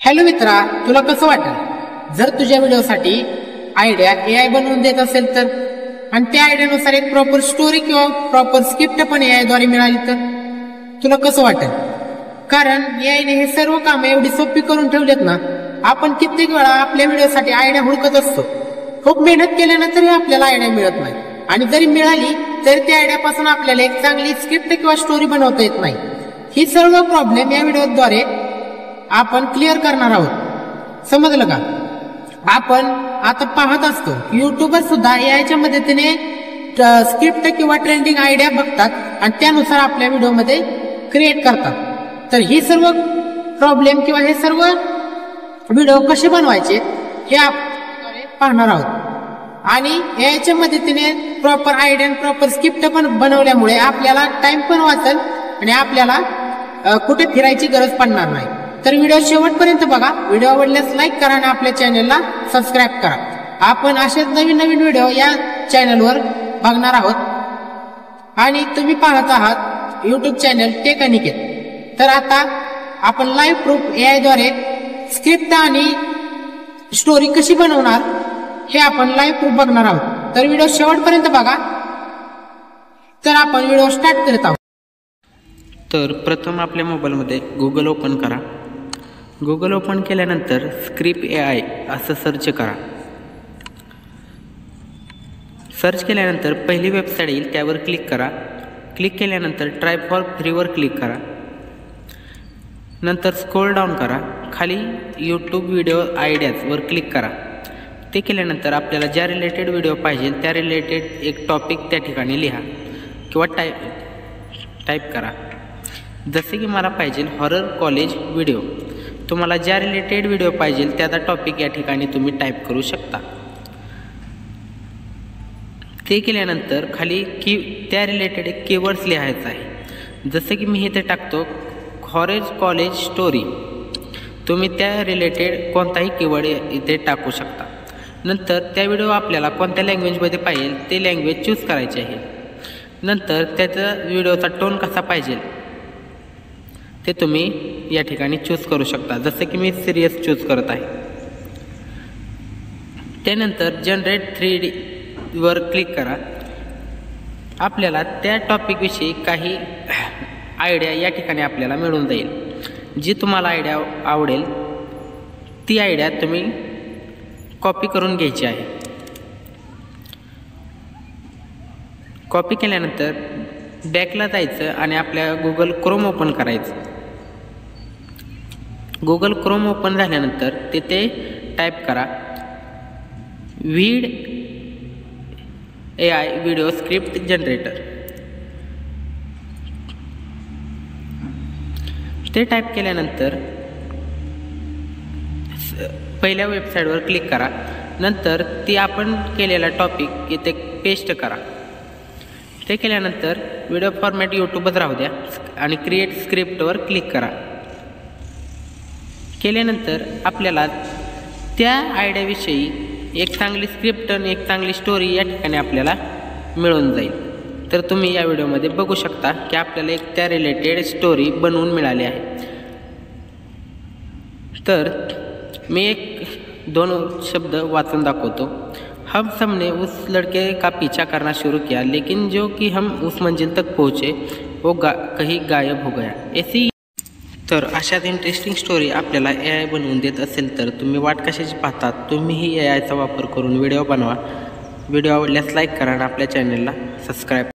Hello मित्रा, तुला कसं वाटेल जर तुझ्या व्हिडिओसाठी आयडिया एआय बनवून देत असेल तर, आणि त्या आयडियानुसार एक प्रॉपर स्टोरी किंवा प्रॉपर स्क्रिप्ट पण एआय द्वारे मिळाली तर तुला कसं वाटेल? कारण एआयने हे सर्व काम एवढी सोपी करून ठेवलेत ना, आपण कित्येक वेळा आपल्या व्हिडिओसाठी आयडिया हुडकत असतो. खूप मेहनत केल्यानंतरही आपल्याला आयडिया मिळत नाही, आणि जरी मिळाली तरी त्या आयडियापासून आपल्याला एक चांगली स्क्रिप्ट किंवा स्टोरी बनवता येत नाही. ही सर्व प्रॉब्लेम या व्हिडिओद्वारे आपण क्लिअर करणार आहोत. समजलं का? आपण आता पाहत असतो युट्यूबर सुद्धा एआयच्या मदतीने स्क्रिप्ट किंवा ट्रेंडिंग आयडिया बघतात आणि त्यानुसार आपल्या व्हिडिओमध्ये क्रिएट करतात. तर ही सर्व प्रॉब्लेम किंवा हे सर्व व्हिडिओ कसे बनवायचे हे आपण पाहणार आहोत. आणि एआयच्या मदतीने प्रॉपर आयडिया प्रॉपर स्क्रिप्ट पण बनवल्यामुळे आपल्याला टाइम पण वाचेल आणि आपल्याला कुठे फिरायची गरज पडणार नाही. तर व्हिडिओ शेवटपर्यंत बघा. व्हिडिओ आवडल्यास लाईक करा आणि आपल्या चॅनलला सबस्क्राईब करा. आपण असेच नवीन नवीन व्हिडिओ या चॅनलवर बघणार आहोत. आणि तुम्ही पाहत आहात युट्यूब चॅनल टेक अनिकेत. तर आता आपण लाईव्ह प्रूफ एआय द्वारे स्क्रिप्ट आणि स्टोरी कशी बनवणार हे आपण लाईव्ह प्रूफ बघणार आहोत. तर व्हिडिओ शेवटपर्यंत बघा. तर आपण व्हिडिओ स्टार्ट करत आहोत. तर प्रथम आपल्या मोबाईलमध्ये गुगल ओपन करा. गुगल ओपन केल्यानंतर स्क्रिप्ट एआय असं सर्च करा. सर्च केल्यानंतर पहिली वेबसाईट येईल त्यावर क्लिक करा. क्लिक केल्यानंतर ट्राय फॉर फ्रीवर क्लिक करा. नंतर स्क्रोल डाऊन करा. खाली यूट्यूब व्हिडिओ आयडियाजवर क्लिक करा. ते केल्यानंतर आपल्याला ज्या रिलेटेड व्हिडिओ पाहिजे त्या रिलेटेड एक टॉपिक त्या ठिकाणी लिहा किंवा टाईप करा. जसे की मला पाहिजे हॉरर कॉलेज व्हिडिओ. तुम्हाला ज्या रिलेटेड व्हिडिओ पाहिजे त्याचा टॉपिक या ठिकाणी तुम्ही टाईप करू शकता. ते केल्यानंतर खाली त्या रिलेटेड एक कीवर्ड्स लिहायचा आहे. जसे की मी इथे टाकतो हॉरर कॉलेज स्टोरी. तुम्ही त्या रिलेटेड कोणताही कीवर्ड इथे टाकू शकता. नंतर त्या व्हिडिओ आपल्याला कोणत्या लँग्वेजमध्ये पाहिजे ते लँग्वेज चूज करायचे आहे. नंतर त्याचा व्हिडिओचा टोन कसा पाहिजे ते तुम्ही या ठिकाणी चूज करू शकता. जसं की मी सिरियस चूज करत आहे. त्यानंतर जनरेट 3D वर क्लिक करा. आपल्याला त्या टॉपिकविषयी काही आयडिया या ठिकाणी आपल्याला मिळून जाईल. जी तुम्हाला आयडिया आवडेल ती आयडिया तुम्ही कॉपी करून घ्यायची आहे. कॉपी केल्यानंतर बॅकला जायचं आणि आपल्या गुगल क्रोम ओपन करायचं. गुगल क्रोम ओपन झाल्यानंतर तिथे टाईप करा व्हीड एआय व्हिडिओ स्क्रिप्ट जनरेटर. ते टाईप केल्यानंतर पहिल्या वेबसाईटवर क्लिक करा. नंतर ती आपण केलेला टॉपिक इथे पेस्ट करा. ते केल्यानंतर व्हिडिओ फॉर्मॅट यूट्यूबच राहू द्या आणि क्रिएट स्क्रिप्टवर क्लिक करा. केल्यानंतर आपल्याला त्या आयडियाविषयी एक चांगली स्क्रिप्ट आणि एक चांगली स्टोरी या ठिकाणी आपल्याला मिळून जाईल. तर तुम्ही या व्हिडिओमध्ये बघू शकता की आपल्याला एक त्या रिलेटेड स्टोरी बनवून मिळाली आहे. तर मी एक 2 शब्द वाचून दाखवतो. हम सबने उस लड़के का पीछा करना शुरू किया लेकिन जो कि हम उस मंजिल तक पहुँचे वो कहीं गायब हो गया. ऐसी तर अशाच इंटरेस्टिंग स्टोरी आपल्याला एआय बनवून देत असेल तर तुम्ही वाट कशाची पाहतात? तुम्हीही एआयचा वापर करून व्हिडिओ बनवा. व्हिडिओ आवडल्यास लाईक करा आणि आपल्या चॅनलला सबस्क्राईब